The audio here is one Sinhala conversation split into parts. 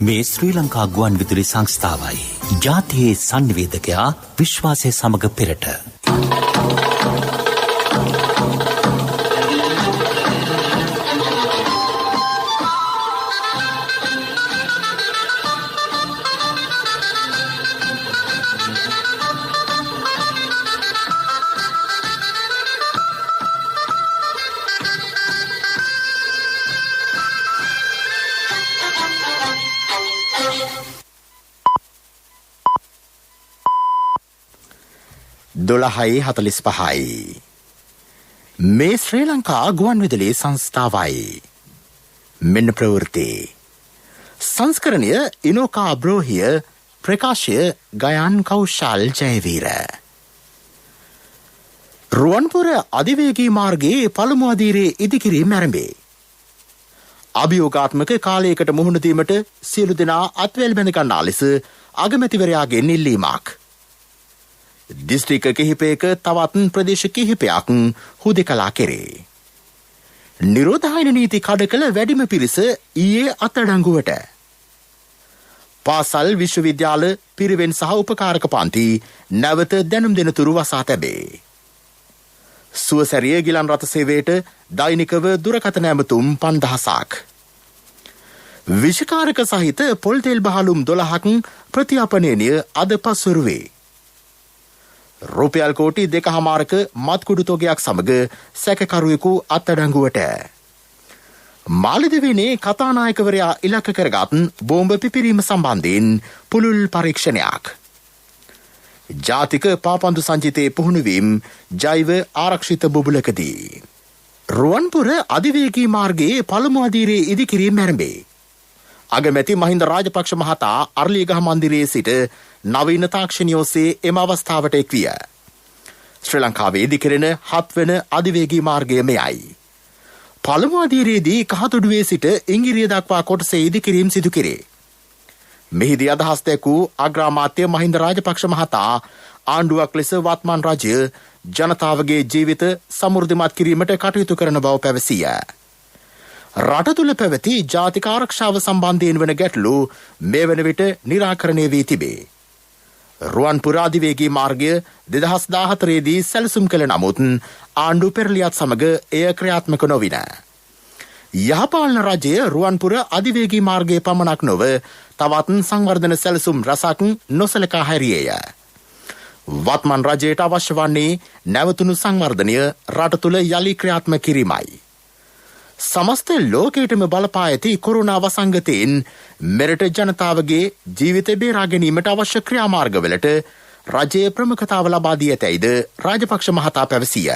මේ ශ්‍රී ලංකා ගුවන් විදුලි සංස්ථාවයි. ජාතියේ සංවේදකයා විශ්වාසය සමග පෙරට. දොළහයි 45යි. මේ ශ්‍රී ලංකා ගුවන් විදුලි සංස්ථාවයි. මෙන්න ප්‍රවෘත්ති. සංස්කරණය ඉනෝකා බ්‍රෝහිය, ප්‍රකාශය ගයන් කෞශල් ජයවීර. රුවන්පුර අධිවේගී මාර්ගයේ පළමු අදියරේ ඉදිකිරීම ආරම්භේ. අභියෝගාත්මක කාලයකට මුහුණ දීමට සියලු දෙනා අත්වැල් බැඳ ගන්නා ලෙස අගමැතිවරයාගෙන් ඉල්ලීමක්. දිස්ත්‍රික්ක කිහිපයක තවත් ප්‍රදේශ කිහිපයක් හුදෙකලා කෙරේ. නිරෝධායන නීති කඩ කළ වැඩිම පිරිස ඊයේ අත්අඩංගුවට. පාසල්, විශ්වවිද්‍යාල, පිරිවෙන් සහ උපකාරක පන්ති නැවත දැනුම් දෙනතුරු වසා තැබේ. සුවසැරිය ගිලන් රථ සේවයට දෛනිකව දුරකථන ඇමතුම් 5000ක්. විෂකාරක සහිත පොල් තෙල් බහලුම් 12ක් ප්‍රතිඅපනයනය අද පසුරුවේ. රුපියල් කෝටි 2.5ක මත්කුඩු තොගයක් සමග සැකකරුවෙකු අත්අඩංගුවට. මාලිදිවයිනේ කතානායකවරයා ඉලක්ක කරගත් බෝම්බ පිපිරීම සම්බන්ධයෙන් පුළුල් පරීක්ෂණයක්. ජාතික පාපන්දු සංචිතයේ පුහුණුවීම් ජෛව ආරක්ෂිත බුබුලකදී. රුවන්පුර අධිවේගී මාර්ගයේ පළමු අදියරේ ඉදිකිරීම ආරම්භේ. අගමැති මහින්ද රාජපක්ෂ මහතා අර්ලියගහ මන්දිරයේ සිට නවීන තාක්ෂණය ඔස්සේ එම අවස්ථාවට එක්විය. ශ්‍රී ලංකාවේ ඉදිකරන 7 වන අධිවේගී මාර්ගය මෙයයි. පළමු අදියරේදී කහතොඩුවේ සිට ඉංගිරිය දක්වා කොටසේ ඉදිකිරීම සිදු කෙරේ. මෙහිදී අදහස් දැක්වූ අග්‍රාමාත්‍ය මහින්ද රාජපක්ෂ මහතා ආණ්ඩුවක් ලෙස වත්මන් රජය ජනතාවගේ ජීවිත සමෘද්ධිමත් කිරීමට කටයුතු කරන බව පැවසිය. රට තුළ පැවති ජාතික ආරක්ෂාව සම්බන්ධයෙන් වන ගැටලු මේ වන විට නිරාකරණය වී තිබේ. රුවන්පුර අධිවේගී මාර්ගය 2014 දී සැලසුම් කළ නමුත් ආණ්ඩු පෙරළියත් සමග එය ක්‍රියාත්මක නොවින. යහපාලන රජය රුවන්පුර අධිවේගී මාර්ගයේ පමණක් නොව තවත් සංවර්ධන සැලසුම් රසක් නොසලකා හැරියේය. වත්මන් රජයට අවශ්‍ය වන්නේ නැවතුණු සංවර්ධනය රට තුළ යලි ක්‍රියාත්මක කිරීමයි. සමස්ත ලෝකයටම බලපා ඇති කොරෝනා වසංගතයෙන් මෙරට ජනතාවගේ ජීවිත බේරා ගැනීමට අවශ්‍ය ක්‍රියාමාර්ගවලට රජයේ ප්‍රමුඛතාව ලබා දී ඇතැයිද රාජපක්ෂ මහතා පැවසිය.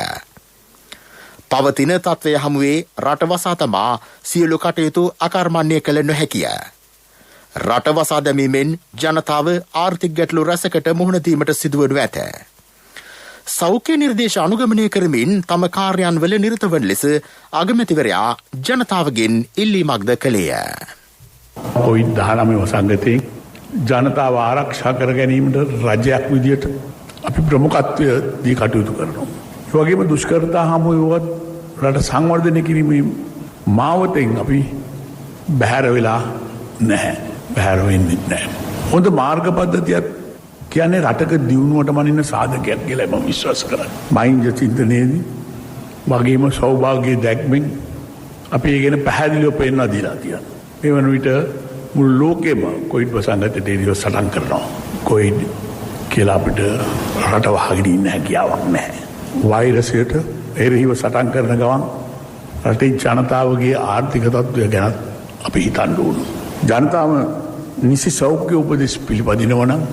පවතින තත්ත්වය හමුවේ රට වසා තමා සියලු කටයුතු අකර්මණ්‍ය කළ නොහැකිය. රට වසා දැමීමෙන් ජනතාව ආර්ථික ගැටලු රැසකට මුහුණ දීමට සිදුවනු ඇත. සෞඛ්‍ය නිර්දේශ අනුගමනය කරමින් තම කාර්යයන්වල නිරත වන ලෙස අගමැතිවරයා ජනතාවගෙන් ඉල්ලීමක්ද කළේය. කොවිඩ්-19 වසංගතයෙන් ජනතාව ආරක්ෂා කර ගැනීමට රජයක් විදියට අපි ප්‍රමුඛත්වය දී කටයුතු කරනවා. ඒ වගේම දුෂ්කරතා හමු වුවත් රට සංවර්ධනය කිරීමේ මාවතෙන් අපි බැහැර වෙලා නැහැ. බැහැර වෙන්නේ නැහැ. හොඳ මාර්ග පද්ධතියක් කියන්නේ රටක දියුණුවට මනින්න සාධකයක් කියලා මම විශ්වාස කරනවා. මහින්ද චින්තනයේදී වගේම සෞභාග්‍ය දැක්මෙන් අපි ඒ ගැන පැහැදිලිව පෙන්වා දීලා තියෙනවා. මේ වන විට මුළු ලෝකෙම කොවිඩ් වසංගතයට එරෙහිව සටන් කරනවා. කොවිඩ් කියලා අපිට රට වහගෙන ඉන්න හැකියාවක් නැහැ. වෛරසයට එරෙහිව සටන් කරන ගමන් රටේ ජනතාවගේ ආර්ථික තත්ත්වය ගැන අපි හිතන්න ඕන. ජනතාව නිසි සෞඛ්‍ය උපදෙස් පිළිපදිනවා නම්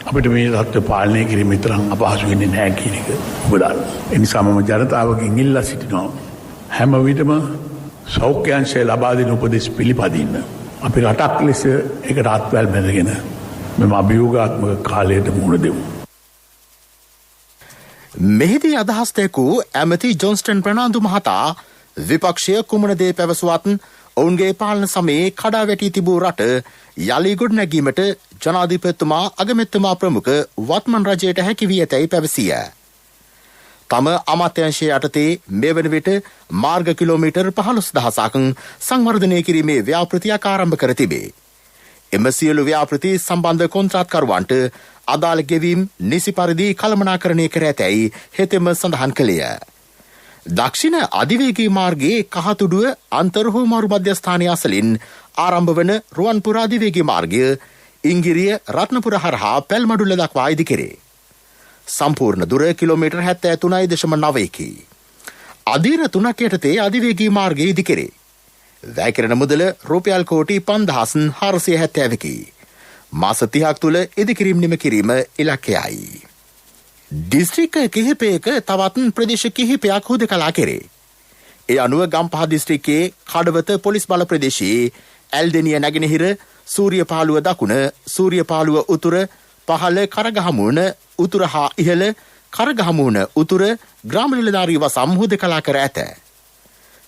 අපිට මේ තත්ත්වය පාලනය කිරීම තරම් අපහසු වෙන්නේ නැහැ කියන එක ඔබ දන්නවා. ඒ නිසා මම ජනතාවගෙන් ඉල්ලා සිටිනවා හැම විටම සෞඛ්‍ය අංශය ලබා දෙන උපදෙස් පිළිපදින්න. අපි රටක් ලෙස ඒකට අත්වැල් බැඳගෙන මෙම අභියෝගාත්මක කාලයට මුහුණ දෙමු. මෙහිදී අදහස් දැක්වූ ඇමති ජොන්ස්ටන් ප්‍රනාන්දු මහතා විපක්ෂය කුමන දේ පැවසුවත් ඔවුන්ගේ පාලන සමයේ කඩා වැටී තිබූ රට යලි ගොඩනැගීමට ජනාධිපතිතුමා අගමැතිතුමා ප්‍රමුඛ වත්මන් රජයට හැකි වී ඇතැයි පැවසිය. තම අමාත්‍යංශය යටතේ මේ වන විට මාර්ග කිලෝමීටර් 15000ක් සංවර්ධනය කිරීමේ ව්‍යාපෘතියක් ආරම්භ කර තිබේ. එම සියලු ව්‍යාපෘති සම්බන්ධ කොන්ත්‍රාත්කරුවන්ට අදාළ ගෙවීම් නිසි පරිදි කළමනාකරණය කර ඇතැයි හෙතෙම සඳහන් කළේය. දක්ෂිණ අධිවේගී මාර්ගයේ කහතුඩුව අන්තර්හෝමාරු මධ්‍යස්ථානය අසලින් ආරම්භ වන රුවන්පුර අධිවේගී මාර්ගය ඉංගිරිය රත්නපුර හරහා පැල්මඩුල්ල දක්වා ඉදි කෙරේ. සම්පූර්ණ දුර කිලෝමීටර් 73.9කි. අධීර 3ක් යටතේ අධිවේගී මාර්ගය ඉදි කෙරේ. වැය කෙරෙන මුදල රුපියල් කෝටි 5470කි. මාස 30ක් තුළ ඉදිකිරීම් නිම කිරීම ඉලක්කයයි. දිස්ත්‍රික්ක කිහිපයක තවත් ප්‍රදේශ කිහිපයක් හුදකලා කෙරේ. ඒ අනුව ගම්පහ දිස්ත්‍රික්කයේ කඩවත පොලිස් බල ප්‍රදේශයේ ඇල්දෙනිය නැගෙනහිර සූරියපාලුව දකුණ සූරියපාලුව උතුර පහළ කරගහමුණ උතුර හා ඉහළ කරගහමුණ උතුර ග්‍රාම නිලධාරී වසම් හුදකලා කර ඇත.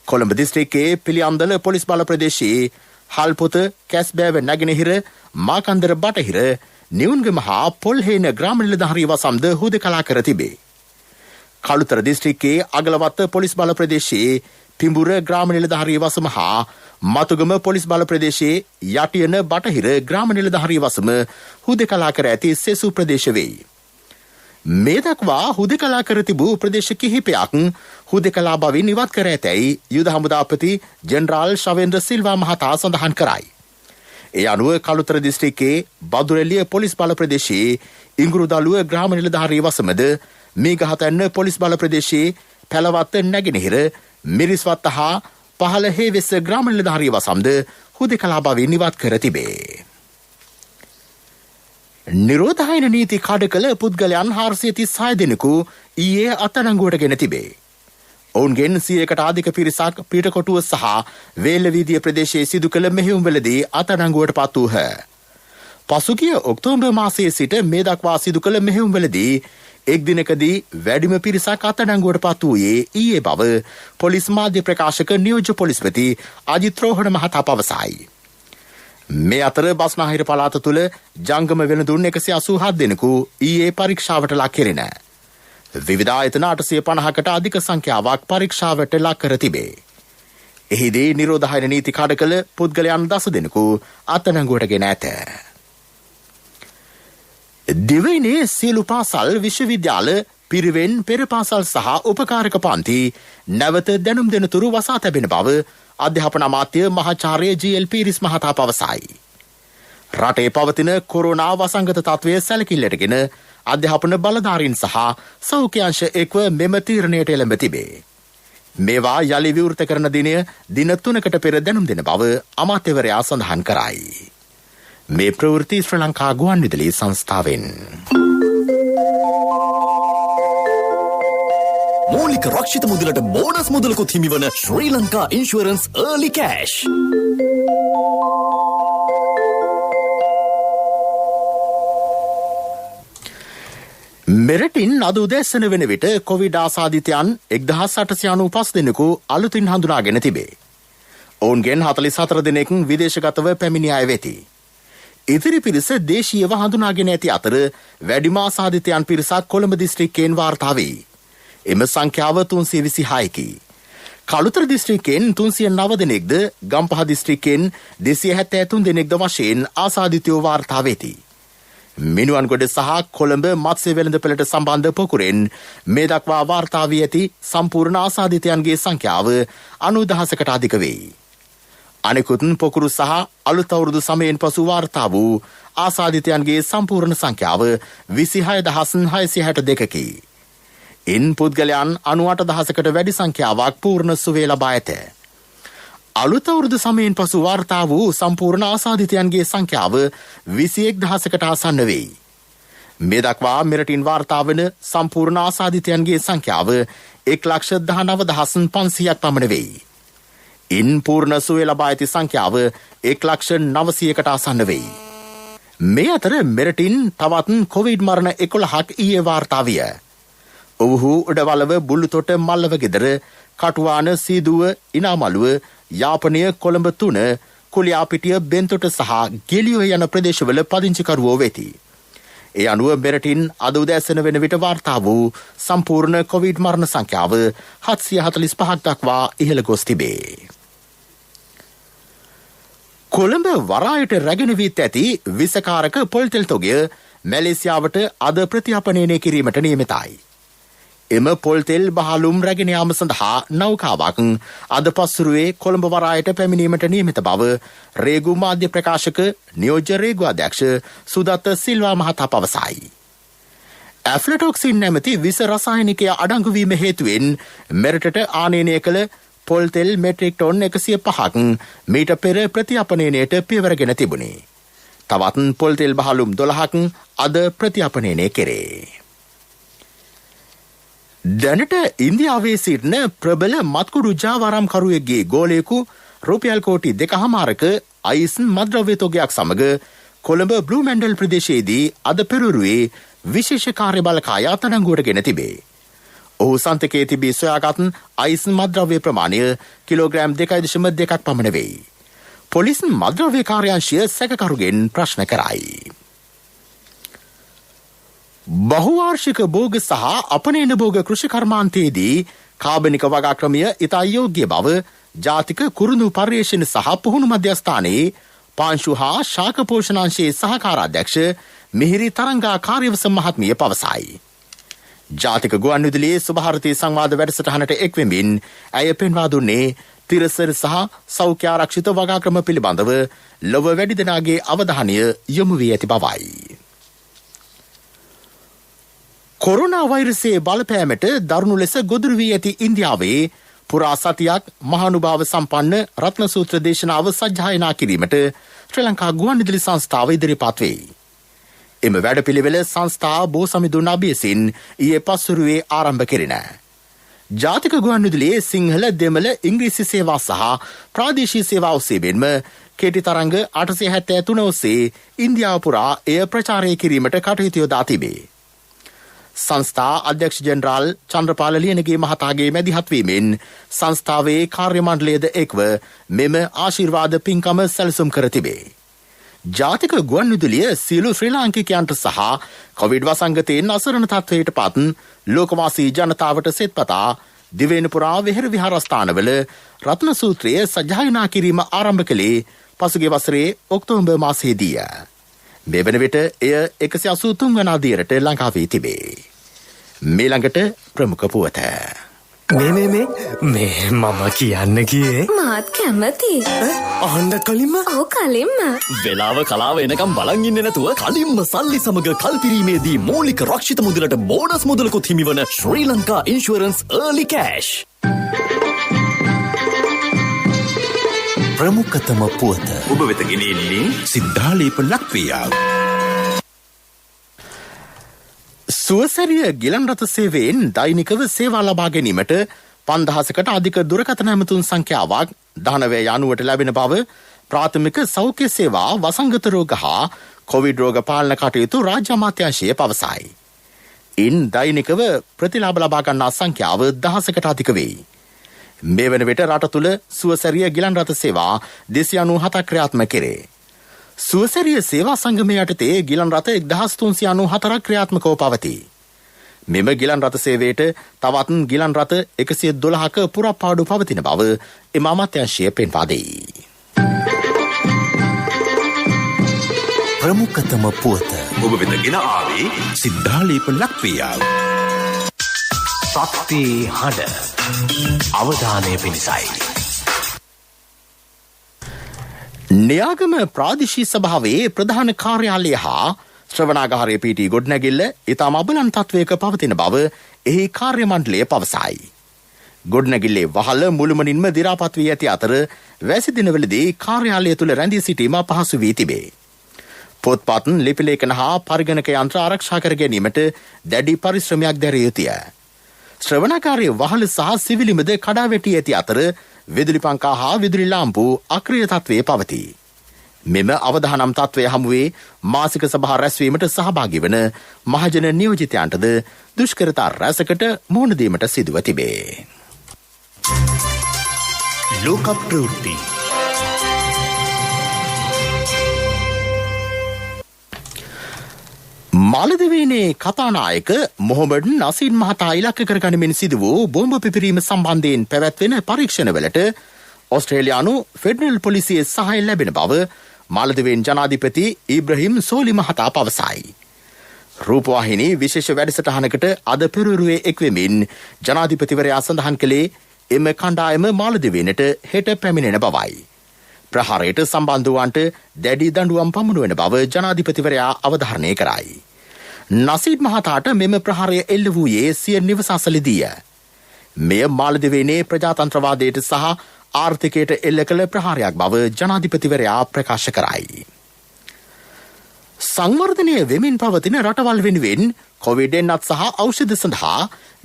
කොළඹ දිස්ත්‍රික්කයේ පිළියන්දල පොලිස් බල ප්‍රදේශයේ හල්පොත කැස්බෑව නැගෙනහිර මාකන්දර බටහිර නිවුන්ගම හා පොල්හේන ග්‍රාම නිලධාරී වසම්ද හුදකලා කර තිබේ. කළුතර දිස්ත්‍රික්කයේ අගලවත්ත පොලිස් බල ප්‍රදේශයේ පිඹුර ග්‍රාම නිලධාරී වසම හා මතුගම පොලිස් බල ප්‍රදේශයේ යටියන බටහිර ග්‍රාම නිලධාරී වසම හුදකලා කර ඇති සෙසු ප්‍රදේශ වෙයි. මේ දක්වා හුදකලා කර තිබූ ප්‍රදේශ කිහිපයක් හුදකලා බවින් ඉවත් කර ඇතැයි යුද හමුදාපති ජෙනරාල් ශවේන්ද්‍ර සිල්වා මහතා සඳහන් කරයි. ඒ අනුව කළුතර දිස්ත්‍රික්කයේ බදුරැල්ලිය පොලිස් බල ප්‍රදේශයේ ඉංගුරුදළුව ග්‍රාම නිලධාරී වසමද මීගහතැන්න පොලිස් බල ප්‍රදේශයේ පැලවත්ත නැගෙනහිර මිරිස්වත්ත හා පහළ හේවෙස්ස ග්‍රාම නිලධාරී වසම්ද හුදකලා බවින් ඉවත් කර තිබේ. නිරෝධායන නීති කඩ කළ පුද්ගලයන් 436 දෙනෙකු ඊයේ අත්අඩංගුවට ගෙන තිබේ. ඔවුන්ගෙන් 100කට අධික පිරිසක් පීටකොටුව සහ වේල්ලවීදිය ප්‍රදේශයේ සිදු කළ මෙහෙයුම්වලදී අත්අඩංගුවට පත් වූහ. පසුගිය ඔක්තෝබර් මාසයේ සිට මේ දක්වා සිදු කළ මෙහෙයුම්වලදී එක් දිනකදී වැඩිම පිරිසක් අත්අඩංගුවට පත් වූයේ ඊයේ බව පොලිස් මාධ්‍ය ප්‍රකාශක නියෝජ්‍ය පොලිස්පති අජිත් රෝහණ මහතා පවසයි. මේ අතර බස්නාහිර පළාත තුළ ජංගම වෙළඳුන් 187 දෙනෙකු ඊයේ පරීක්ෂාවට ලක් කෙරෙන. විවිධ ආයතන 850කට අධික සංඛ්‍යාවක් පරීක්ෂාවට ලක් කර තිබේ. එහිදී නිරෝධායන නීති කඩ කළ පුද්ගලයන් 10 දෙනෙකු අත්අඩංගුවට ගෙන ඇත. දිවයිනේ සියලු පාසල් විශ්වවිද්‍යාල පිරිවෙන් පෙර පාසල් සහ උපකාරක පන්ති නැවත දැනුම් දෙනතුරු වසා තැබෙන බව අධ්‍යාපන අමාත්‍ය මහාචාර්ය ජී.එල්. පීරිස් මහතා පවසයි. රටේ පවතින කොරෝනා වසංගත තත්ත්වය සැලකිල්ලටගෙන අධ්‍යාපන බලධාරීන් සහ සෞඛ්‍ය අංශ එක්ව මෙම තීරණයට එළඹ තිබේ. මේවා යලි විවෘත කරන දිනය දින 3කට පෙර දැනුම් දෙන බව අමාත්‍යවරයා සඳහන් කරයි. මේ ප්‍රවෘත්ති ශ්‍රී ලංකා ගුවන්විදුලි සංස්ථාවෙන්. මූලික රක්ෂිත මුදලට බෝනස් මුදලකුත් හිමිවන ශ්‍රී ලංකා ඉන්ෂුරන්ස් early cash. මෙරටින් අද උදැසන වන විට කොවිඩ් ආසාදිතයන් 1895 දෙනෙකු අලුතින් හඳුනාගෙන තිබේ. ඔවුන්ගෙන් 44 දෙනෙක් විදේශගතව පැමිණි අය වෙති. ඉතිරි පිරිස දේශීයව හඳුනාගෙන ඇති අතර වැඩිම ආසාදිතයන් පිරිසක් කොළඹ දිස්ත්‍රික්කයෙන් වාර්තා වේ. එම සංඛ්‍යාව 326කි. කළුතර දිස්ත්‍රික්කයෙන් 309 දෙනෙක්ද ගම්පහ දිස්ත්‍රික්කයෙන් 273 දෙනෙක්ද වශයෙන් ආසාදිතයෝ වාර්තා වෙති. මිනුවන්ගොඩ සහ කොළඹ මත්ස්‍ය වෙළඳපළට සම්බන්ධ පොකුරෙන් මේ දක්වා වාර්තා වී ඇති සම්පූර්ණ ආසාදිතයන්ගේ සංඛ්‍යාව 90000කට අධික වෙයි. අනෙකුත් පොකුරු සහ අලුත් අවුරුදු සමයෙන් පසු වාර්තා වූ ආසාදිතයන්ගේ සම්පූර්ණ සංඛ්‍යාව 26662කි. ඉන් පුද්ගලයන් 98000කට වැඩි සංඛ්‍යාවක් පූර්ණ සුවය ලබා ඇත. අලුත් අවුරුදු සමයෙන් පසු වාර්තා වූ සම්පූර්ණ ආසාදිතයන්ගේ සංඛ්‍යාව 21000කට ආසන්න වෙයි. මේ දක්වා මෙරටින් වාර්තා වන සම්පූර්ණ ආසාදිතයන්ගේ සංඛ්‍යාව 1,19,500ක් පමණ වෙයි. ඉන් පූර්ණ සුවය ලබා ඇති සංඛ්‍යාව 1,900,කට ආසන්න වෙයි. මේ අතර මෙරටින් තවත් කොවිඩ් මරණ 11ක් ඊයේ වාර්තා විය. ඔවුහු උඩවලව බුල්ලුතොට මල්ලව ගෙදර කටුවාන සීදුව ඉනාමලුව යාපනය කොළඹ 3 කුලියාපිටිය බෙන්තොට සහ ගෙලියෝ යන ප්‍රදේශවල පදිංචිකරුවෝ වෙති. ඒ අනුව මෙරටින් අද උදෑසන වෙන විට වාර්තා වූ සම්පූර්ණ කොවිඩ් මරණ සංඛ්‍යාව 745ක් දක්වා ඉහළ ගොස් තිබේ. කොළඹ වරායට රැගෙන වීත් ඇති විසකාරක පොල්තෙල් තොගය මැලේසියාවට අද ප්‍රතිඅපනයනය කිරීමට නියමිතයි. එම පොල්තෙල් බහලුම් රැගෙන යාම සඳහා නෞකාවක් අද පස්වරුවේ කොළඹ වරායට පැමිණීමට නියමිත බව රේගු මාධ්‍ය ප්‍රකාශක නියෝජ්‍ය රේගු අධ්‍යක්ෂ සුදත්ත සිල්වා මහතා පවසයි. ඇෆ්ලටොක්සින් නැමැති විස රසායනිකය අඩංගුවීම හේතුවෙන් මෙරටට ආනයනය කළ පොල්තෙල් මෙට්‍රික් ටොන් 105ක් මීට පෙර ප්‍රතිඅපනයනයට පියවරගෙන තිබුණේ. තවත් පොල්තෙල් බහලුම් 12ක් අද ප්‍රතිඅපනයනය කෙරේ. දැනට ඉන්දියාවේ සිටින ප්‍රබල මත්කුඩු ජාවාරම්කරුවෙක්ගේ ගෝලයෙකු රුපියල් කෝටි 2.5ක අයිස් මද්‍රව්‍ය තොගයක් සමග කොළඹ බ්ලූ මැන්ඩල් ප්‍රදේශයේදී අද පෙරළුවේ විශේෂ කාර්ය බළකාය අත්අඩංගුවට ගෙන තිබේ. ඔහු සන්තකයේ තිබී සොයාගත් අයිස් මද්‍රව්‍ය ප්‍රමාණය කිලෝග්‍රෑම් 2.2ක් පමණ වෙයි. පොලිස් මද්‍රව්‍ය කාර්යාංශය සැකකරුගෙන් ප්‍රශ්න කරයි. බහුවාර්ෂික භෝග සහ අපනයන භෝග කෘෂි කර්මාන්තයේදී කාබනික වගාක්‍රමය ඉතා යෝග්‍ය බව ජාතික කුරුණු පර්යේෂණ සහ පුහුණු මධ්‍යස්ථානයේ පාංශු හා ශාක පෝෂණාංශයේ සහකාරාධ්‍යක්ෂ මිහිරි තරංගා කාර්යවසම් මහත්මිය පවසයි. ජාතික ගුවන්විදුලියේ සුභාරතී සංවාද වැඩසටහනට එක්වෙමින් ඇය පෙන්වා දුන්නේ තිරසර සහ සෞඛ්‍ය ආරක්ෂිත වගාක්‍රම පිළිබඳව ලොව වැඩි දෙනාගේ අවධානය යොමු වී ඇති බවයි. කොරෝනා වෛරසයේ බලපෑමට දරුණු ලෙස ගොදුරු වී ඇති ඉන්දියාවේ පුරා සතියක් මහානුභාව සම්පන්න රත්නසූත්‍ර දේශනාව සජ්ජායනා කිරීමට ශ්‍රී ලංකා ගුවන්විදුලි සංස්ථාව ඉදිරිපත් වෙයි. එම වැඩපිළිවෙල සංස්ථා බෝසමිඳුන් අබියසින් ඊයේ පස්වරුවේ ආරම්භ කෙරිණ. ජාතික ගුවන්විදුලියේ සිංහල දෙමළ ඉංග්‍රීසි සේවා සහ ප්‍රාදේශීය සේවා ඔස්සේෙන්ම කෙටි තරංග 873 ඔස්සේ ඉන්දියාව පුරා එය ප්‍රචාරය කිරීමට කටයුතු යොදා තිබේ. සංස්ථා අධ්‍යක්ෂ ජෙනරාල් චන්ද්‍රපාල ලියනගේ මහතාගේ මැදිහත්වීමෙන් සංස්ථාවේ කාර්ය මණ්ඩලයද එක්ව මෙම ආශිර්වාද පින්කම සැලසුම් කර තිබේ. ජාතික ගුවන්විදුලිය සියලු ශ්‍රී ලාංකිකයන්ට සහ කොවිඩ් වසංගතයෙන් අසරණ තත්වයට පත් ලෝකවාසී ජනතාවට සෙත්පතා දිවයින පුරා විහෙර විහාරස්ථානවල රත්න සූත්‍රය සජ්ජායනා කිරීම ආරම්භ කළේ පසුගිය වසරේ ඔක්තෝබර් මාසයේදීය. මේ වන විට එය 183 වන අදියරට ළඟා වී තිබේ. මේ ළඟට ප්‍රමුඛ පුවත. මේ මම කියන්න ගියේ මාත් කැමති. අහන්න කලින්ම ඔව් කලින්ම වෙලාව කලාව එනකම් බලන් ඉන්නේ නැතුව කලින්ම සල්ලි සමග කල්පිරීමේදී මූලික රක්ෂිත මුදලට බෝනස් මුදලකුත් හිමිවන ශ්‍රී ලංකා ඉන්ෂුරන්ස් early cash. ප්‍රමුඛතම පුවත ඔබ වෙත ගෙනෙන්නේ සිද්ධාලේප ලක්වියා. සුවසැරිය ගිලන් රථ සේවයෙන් දෛනිකව සේවා ලබා ගැනීමට 5000කට අධික දුරකථන ඇමතුම් සංඛ්‍යාවක් දානවැය යනුවට ලැබෙන බව ප්‍රාථමික සෞඛ්‍ය සේවා වසංගත රෝග හා කොවිඩ් රෝග පාලන කටයුතු රාජ්‍ය අමාත්‍යාංශය පවසයි. ඉන් දෛනිකව ප්‍රතිලාභ ලබා ගන්නා සංඛ්‍යාව 1000කට අධික වෙයි. මේ වන විට රට තුළ සුවසැරිය ගිලන් රථ සේවා 297ක් ක්‍රියාත්මක කෙරේ. සුවසැරිය සේවා සංගමය යටතේ ගිලන් රථ 1394ක් ක්‍රියාත්මකව පවතී. මෙම ගිලන් රථ සේවයට තවත් ගිලන් රථ 112ක පුරප්පාඩු පවතින බව එම අමාත්‍යාංශය පෙන්වා දෙයි. ප්‍රමුඛතම පුවත ඔබ වෙත ගෙන ආවේ සිද්ධාලේප ලක්වියා. ශක්ති හඬ අවධානය පිණිසයි. න්‍යාගම ප්‍රාදේශීය සභාවේ ප්‍රධාන කාර්යාලය හා ශ්‍රවණාගාරයේ පිහිටි ගොඩනැගිල්ල ඉතාම අබලන් තත්වයක පවතින බව එහි කාර්ය මණ්ඩලය පවසයි. ගොඩනැගිල්ලේ වහල මුළුමනින්ම දි รา පත් වී ඇති අතර වැසි දිනවලදී කාර්යාලය තුළ රැඳී සිටීම පහසු වී තිබේ. පොත්පත් ලිපි ලේඛන හා පරිගණක යන්ත්‍ර ආරක්ෂා කර ගැනීමට දැඩි පරිශ්‍රමයක් දැරිය යුතුය. ශ්‍රවණාගාරයේ වහල සහ සිවිලිමද කඩා වැටී ඇති අතර විදුලි පංකා හා විදුලි ලාම්පු අක්‍රිය තත්වයේ පවතී. මෙම අවදානම් තත්වය හමුවේ මාසික සභා රැස්වීමට සහභාගී වන මහජන නියෝජිතයන්ටද දුෂ්කරතා රැසකට මුහුණ දීමට සිදුව තිබේ. ලෝක ප්‍රවෘත්ති මාලදිවයිනේ කතානායක මොහොමඩ් නසීන් මහතා ඉලක්ක කර ගනිමින් සිදු වූ බෝම්බ පිපිරීම සම්බන්ධයෙන් පැවැත්වෙන පරීක්ෂණවලට ඔස්ට්‍රේලියානු ෆෙඩරල් පොලිසියේ සහාය ලැබෙන බව මාලදිවෙන් ජනාධිපති ඉබ්‍රහිම් සෝලි මහතා පවසයි. රූපවාහිනී විශේෂ වැඩසටහනකට අද පෙරවරුවේ එක්වෙමින් ජනාධිපතිවරයා සඳහන් කළේ එම කණ්ඩායම මාලදිවයිනට හෙට පැමිණෙන බවයි. ප්‍රහාරයට සම්බන්ධවන්ට දැඩි දඬුවම් පමුණුවන බව ජනාධිපතිවරයා අවධාරණය කරයි. නසීඩ් මහතාට මෙම ප්‍රහාරය එල්ල වූයේ සිය නිවස අසලදීය. මෙය මාලදිවයිනේ ප්‍රජාතන්ත්‍රවාදයට සහ ආර්ථිකයට එල්ල කළ ප්‍රහාරයක් බව ජනාධිපතිවරයා ප්‍රකාශ කරයි. සංවර්ධනය වෙමින් පවතින රටවල් වෙනුවෙන් කොවිඩ්-19 සහ ඖෂධ සඳහා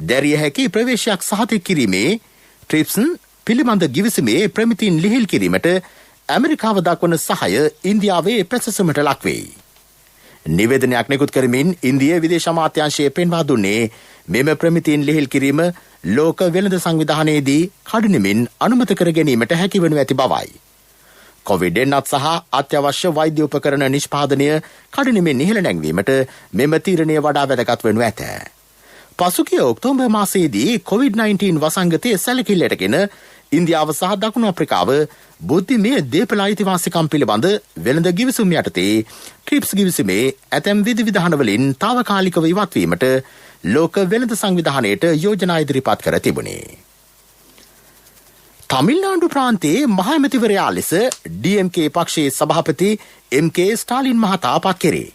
දැරිය හැකි ප්‍රවේශයක් සහතික කිරීමේ ට්‍රිප්ස් පිළිබඳ ගිවිසුමේ ප්‍රමිතීන් ලිහිල් කිරීමට ඇමරිකාව දක්වන සහාය ඉන්දියාවේ ප්‍රසසමට ලක්වෙයි. නිවේදනයක් නිකුත් කරමින් ඉන්දිය විදේශ අමාත්‍යාංශය පෙන්වා දුන්නේ මෙම ප්‍රමිතීන් ලිහිල් කිරීම ලෝක වෙළඳ සංවිධානයේදී කඩිනමින් අනුමත කර ගැනීමට හැකිවනු ඇති බවයි. කොවිඩ්-19 සහ අත්‍යවශ්‍ය වෛද්‍ය උපකරණ නිෂ්පාදනය කඩිනමින් ඉහළ නැංවීමට මෙම තීරණය වඩා වැදගත් වනු ඇත. පසුගිය ඔක්තෝබර් මාසයේදී කොවිඩ්-19 වසංගතය සැලකිල්ලටගෙන ඉන්දියාව සහ දකුණු අප්‍රිකාව බුද්ධිමය දේපල අයිතිවාසිකම් පිළිබඳ වෙළඳ ගිවිසුම් යටතේ ට්‍රිප්ස් ගිවිසුමේ ඇතැම් විධිවිධානවලින් තාවකාලිකව ඉවත්වීමට ලෝක වෙළඳ සංවිධානයට යෝජනා ඉදිරිපත් කර තිබුණේ. තමිල්නාඩු ප්‍රාන්තයේ මහඇමතිවරයා ලෙස DMK පක්ෂයේ සභාපති MK ස්ටාලින් මහතා පත් කෙරේ.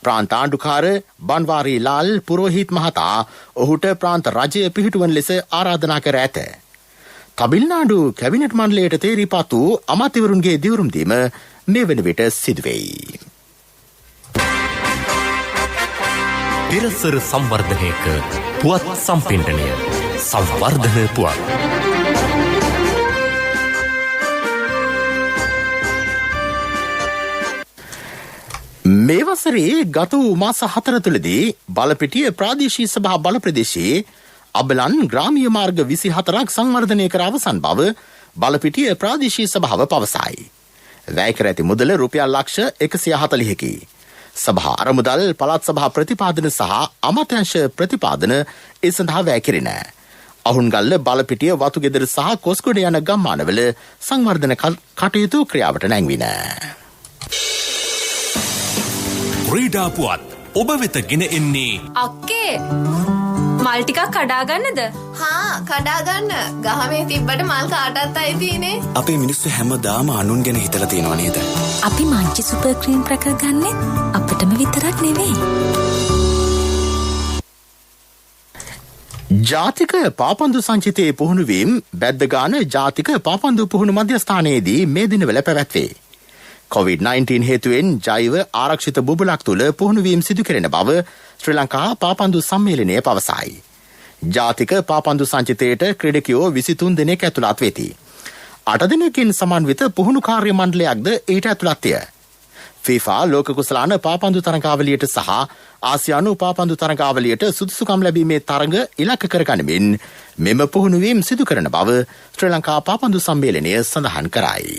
ප්‍රාන්ත ආණ්ඩුකාර බන්වාරී ලාල් පුරෝහිත් මහතා ඔහුට ප්‍රාන්ත රජය පිහිටුවන ලෙස ආරාධනා කර ඇත. තමිල්නාඩු කැබිනට් මණ්ඩලයට තේරීපත් වූ අමාත්‍යවරුන්ගේ දිවුරුම් දීම මේ වන විට සිදුවෙයි. පෙරසර සංවර්ධනයක පුවත් සම්පින්ඩනය සංවර්ධන පුවත්. මේ වසරේ ගත වූ මාස 4 තුළදී බලපිටිය ප්‍රාදේශීය සභා බල ප්‍රදේශයේ අබලන් ග්‍රාමීය මාර්ග 24ක් සංවර්ධනය කර අවසන් බව බලපිටිය ප්‍රාදේශීය සභාව පවසයි. වැය කර ඇති මුදල රුපියල් ලක්ෂ 140කි. සභා අරමුදල් පළාත් සභා ප්‍රතිපාදන සහ අමාත්‍යාංශ ප්‍රතිපාදන ඒ සඳහා වැය කෙරින. අහුන්ගල්ල බලපිටිය වතුගෙදර සහ කොස්ගොඩ යන ගම්මානවල සංවර්ධන කටයුතු ක්‍රියාවට නැංවින. ක්‍රීඩා පුවත් ඔබ වෙත ගෙන එන්නේ අක්කේ මල් ටිකක් කඩාගන්නද? හා කඩාගන්න. ගහමේ තිබ්බට මල් කාටත් අයිතිනේ. අපේ මිනිස්සු හැමදාම අනුන් ගැන හිතලා තියෙනව නේද? අපි මංචි සුපර් ක්‍රීම් ප්‍රකල් ගන්නෙ අපිටම විතරක් නෙවෙයි. ජාතික පාපන්දු සංචිතයේ පුහුණුවීම් බැද්දගාන ජාතික පාපන්දු පුහුණු මධ්‍යස්ථානයේදී මේ දිනවල පැවැත්වේ. කොවිඩ්-19 හේතුවෙන් ජෛව ආරක්ෂිත බුබුලක් තුළ පුහුණුවීම් සිදු කෙරෙන බව ශ්‍රී ලංකා පාපන්දු සම්මේලනය පවසයි. ජාතික පාපන්දු සංචිතයට ක්‍රීඩකයෝ 23 දෙනෙක් ඇතුළත් වෙති. 8 දෙනෙකින් සමන්විත පුහුණු කාර්ය මණ්ඩලයක්ද ඊට ඇතුළත්ය. FIFA ලෝක කුසලාන පාපන්දු තරඟාවලියට සහ ආසියානු පාපන්දු තරඟාවලියට සුදුසුකම් ලැබීමේ තරඟ ඉලක්ක කරගනිමින් මෙම පුහුණුවීම් සිදු කරන බව ශ්‍රී ලංකා පාපන්දු සම්මේලනය සඳහන් කරයි.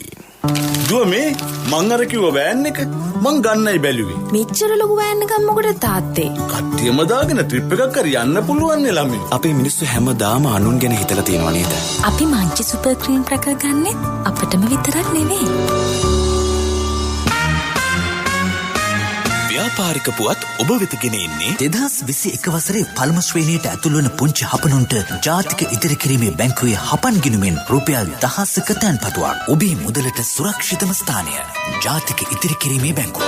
දුව මේ මං අර කිව්ව වෑන් එක මං ගන්නයි බැලුවේ. මෙච්චර ලොකු වෑන් එකක් මොකටද තාත්තේ? කට්ටියම දාගෙන ට්‍රිප් එකක් කර යන්න පුළුවන් නේ ළමයි. අපේ මිනිස්සු හැමදාම අනුන් ගැන හිතලා තියෙනව නේද? අපි මංචි සුපර් ක්‍රීම් ප්‍රකල් ගන්නෙ අපිටම විතරක් නෙවෙයි. ව්‍යාපාරික පුවත් ඔබ වෙත ගෙන එන්නේ 2021 වසරේ පළමු ශ්‍රේණියට ඇතුළු වන පුංචි හපනුන්ට ජාතික ඉදිරි කිරීමේ බැංකුවේ හපන් ගිණුමෙන් රුපියල් 1000ක තැන්පතුවක්. ඔබේ මුදලට සුරක්ෂිතම ස්ථානය ජාතික ඉදිරි කිරීමේ බැංකුව.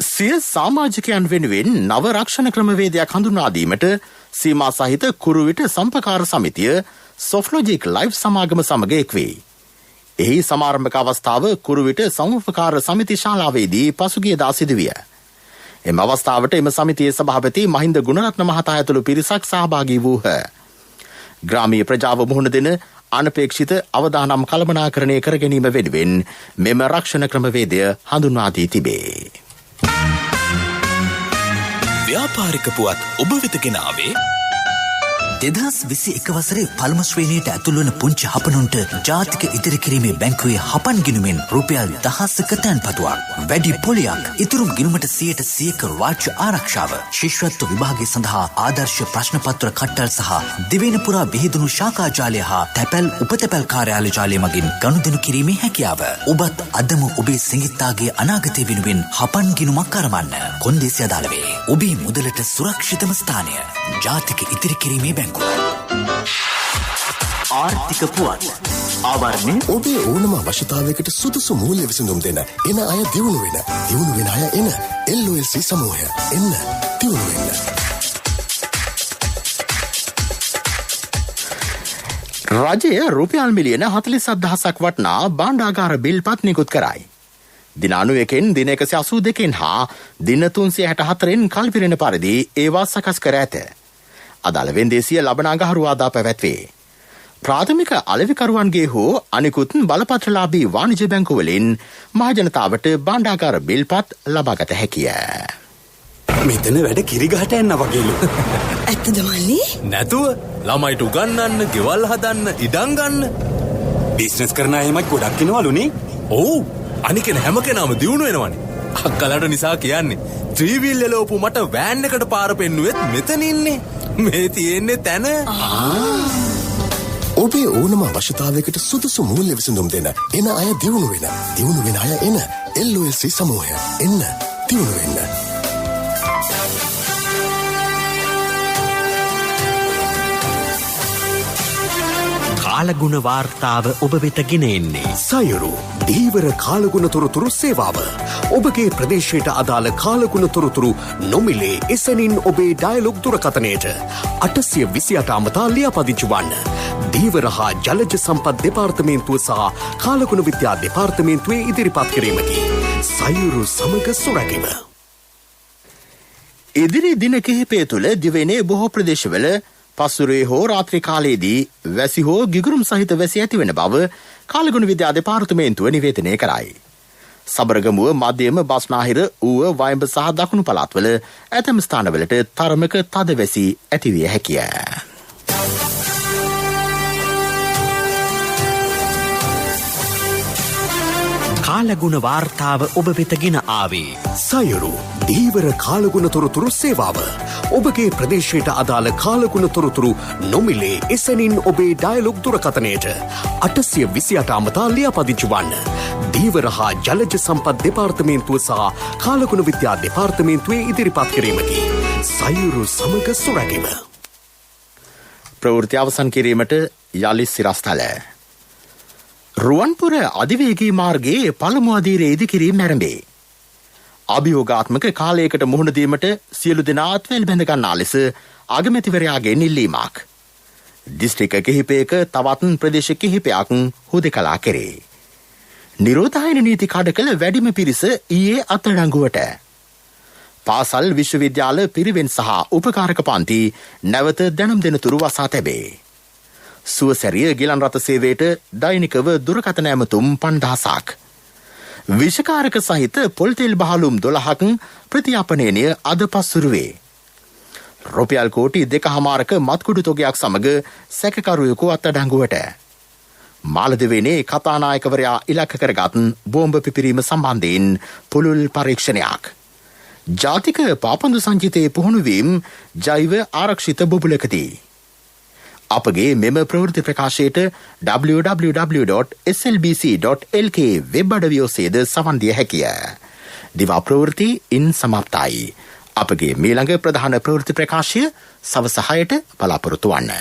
සිය සමාජිකයන් වෙනුවෙන් නව රක්ෂණ ක්‍රමවේදයක් හඳුන්වා දීමට සීමා සහිත කුරුවිට සම්පකාර සමිතිය සොෆ්ලොජික් ලයිව් සමාගම සමග එක්වේ. එහි සමාරම්භක අවස්ථාව කුරුවිට සමුපකාර සමිති ශාලාවේදී පසුගියදා සිදුවිය. එම අවස්ථාවට එම සමිතියේ සභාපති මහින්ද ගුණරත්න මහතා ඇතුළු පිරිසක් සහභාගී වූහ. ග්‍රාමීය ප්‍රජාව මුහුණ දෙන අනපේක්ෂිත අවදානම් කළමනාකරණය කර ගැනීම වෙනුවෙන් මෙම රක්ෂණ ක්‍රමවේදය හඳුන්වා දී තිබේ. ව්‍යාපාරික පුවත් ඔබ වෙත ගෙන ආවේ 2021 වසරේ පළමු ශ්‍රේණියට ඇතුළු වන පුංචි හපනුන්ට ජාතික ඉදිරිකිරීමේ බැංකුවේ හපන් ගිණුමෙන් රුපියල් 1000ක තැන්පතුවක්. වැඩි පොලියක්, ඉතුරු ගිණුමට 100% රාජ්‍ය ආරක්ෂාව, ශිෂ්‍යත්ව විභාගය සඳහා ආදර්ශ ප්‍රශ්න පත්‍ර කට්ටල් සහ දිවයින පුරා විහිදුණු ශාඛා ජාලය හා තැපැල් උපතැපැල් කාර්යාල ජාලය මගින් ගනුදෙනු කිරීමේ හැකියාව. ඔබත් අදම ඔබේ සිඟිත්තාගේ අනාගතය වෙනුවෙන් හපන් ගිණුමක් කරවන්න. කොන්දේසි අදාළ වේ. ඔබේ මුදලට සුරක්ෂිතම ස්ථානය ජාතික ඉදිරිකිරීමේ බැංකුව. ආර්ථික පුවත් ආවරණය ඔබේ ඕනම අවශ්‍යතාවයකට සුදුසු මූල්‍ය විසඳුම් දෙන එන අය දියුණු වෙන අය එන LOLC සමූහය එන්න දියුණු වෙන්න. රජය රුපියල් මිලියන 47,000ක් වටනා භාණ්ඩාගාර බිල්පත් නිකුත් කරයි. දින 91න් දින 182න් හා දින 364න් කල්පිරෙන පරිදි ඒවා සකස් කර ඇත. අදාළ වෙන්දේසිය ලබන අඟහරුවාදා පැවැත්වේ. ප්‍රාථමික අලෙවිකරුවන්ගේ හෝ අනිකුත් බලපත්‍රලාභී වාණිජ බැංකුවලින් මහජනතාවට භාණ්ඩාගාර බිල්පත් ලබාගත හැකිය. මෙතන වැඩ කිරිගහට යන්න වගේලු. ඇත්තද මල්ලි? නැතුව ළමයිට උගන්වන්න, ගෙවල් හදන්න, ඉඩම් ගන්න. බිස්නස් කරන අයමත් ගොඩක් ඉනවලුනේ. ඔව්. අනිකෙන හැම කෙනාම දියුණු වෙනවනේ. අක්කලට නිසා කියන්නේ ත්‍රිවිල් එලෝපු මට වෑන් එකට පාර පෙන්නුවෙත් මෙතන ඉන්නේ. මේ තියෙන්නේ තැන. ඔබේ ඕනම අවශ්‍යතාවයකට සුදුසු මූල්‍ය විසඳුම් දෙන එන අය දියුණු වෙන අය එන LOLC සමූහය එන්න දියුණු වෙන්න. කාලගුණ වාර්තාව ඔබ වෙත ගෙන එන්නේ සයුරු දීවර කාලගුණ තොරතුරු සේවාව. ඔබගේ ප්‍රදේශයට අදාළ කාලගුණ තොරතුරු නොමිලේ එසැනින් ඔබේ ඩයලොග් දුරකථනයට 828 අමතා ලියාපදිංචි වන්න. දීවර හා ජලජ සම්පත් දෙපාර්තමේන්තුව සහ කාලගුණ විද්‍යා දෙපාර්තමේන්තුවේ ඉදිරිපත් කිරීමකි. සයුරු සමග සුරැකීම. ඉදිරි දින කිහිපය තුළ දිවයිනේ බොහෝ ප්‍රදේශවල පසුරේ හෝ රාත්‍රී කාලයේදී වැසි හෝ ගිගුරුම් සහිත වැසි ඇතිවෙන බව කාලගුණ විද්‍යා දෙපාර්තමේන්තුව නිවේදනය කරයි. සබරගමුව මධ්‍යම බස්නාහිර ඌව වයඹ සහ දකුණු පළාත්වල ඇතැම් ස්ථානවලට තරමක තද වැසි ඇතිවිය හැකිය. කාලගුණ වාර්තාව ඔබ වෙත ගෙන ආවේ සයුරු දීවර කාලගුණ තොරතුරු සේවාව. ඔබගේ ප්‍රදේශයට අදාළ කාලගුණ තොරතුරු නොමිලේ එසැනින් ඔබේ ඩයලොග් දුරකථනයට 828 අමතා ලියාපදිංචි වන්න. දීවර හා ජලජ සම්පත් දෙපාර්තමේන්තුව සහ කාලගුණ විද්‍යා දෙපාර්තමේන්තුවේ ඉදිරිපත් කිරීමකි. සයුරු සමග සුරැකීම. ප්‍රවෘත්ති අවසන් කිරීමට යලි සිරස්තල. රුවන්පුර අධිවේගී මාර්ගයේ පළමු අදියරේ ඉදිකිරීම ආරම්භේ. අභියෝගාත්මක කාලයකට මුහුණ දීමට සියලු දෙනා අත්වැල් බැඳ ගන්නා ලෙස අගමැතිවරයාගේ ඉල්ලීමක්. දිස්ත්‍රික්ක කිහිපයක තවත් ප්‍රදේශ කිහිපයක් හුදෙකලා කෙරේ. නිරෝධායන නීති කඩ කළ වැඩිම පිරිස ඊයේ අත්අඩංගුවට. පාසල් විශ්වවිද්‍යාල පිරිවෙන් සහ උපකාරක පන්ති නැවත දැනුම් දෙනතුරු වසා තැබේ. සුවසැරිය ගිලන් රථ සේවයට දෛනිකව දුරකථන ඇමතුම් 5000ක්. විෂකාරක සහිත පොල්තෙල් බහලුම් 12ක් ප්‍රතියාපනයනය අද පස්වරුවේ. රුපියල් කෝටි 2.5ක මත්කුඩු තොගයක් සමග සැකකරුවෙකු අත්අඩංගුවට. මාලදිවයිනේ කතානායකවරයා ඉලක්ක කරගත් බෝම්බ පිපිරීම සම්බන්ධයෙන් පුළුල් පරීක්ෂණයක්. ජාතික පාපන්දු සංචිතයේ පුහුණුවීම් ජෛව ආරක්ෂිත බුබුලකදී. අපගේ මෙම ප්‍රවෘත්ති ප්‍රකාශයට www.slbc.lk වෙබ් අඩවිය ඔස්සේද සවන් දිය හැකිය. දිවා ප්‍රවෘත්ති ඉන් සමාප්තයි. අපගේ මීළඟ ප්‍රධාන ප්‍රවෘත්ති ප්‍රකාශය සවස 6ට බලාපොරොත්තු වන්න.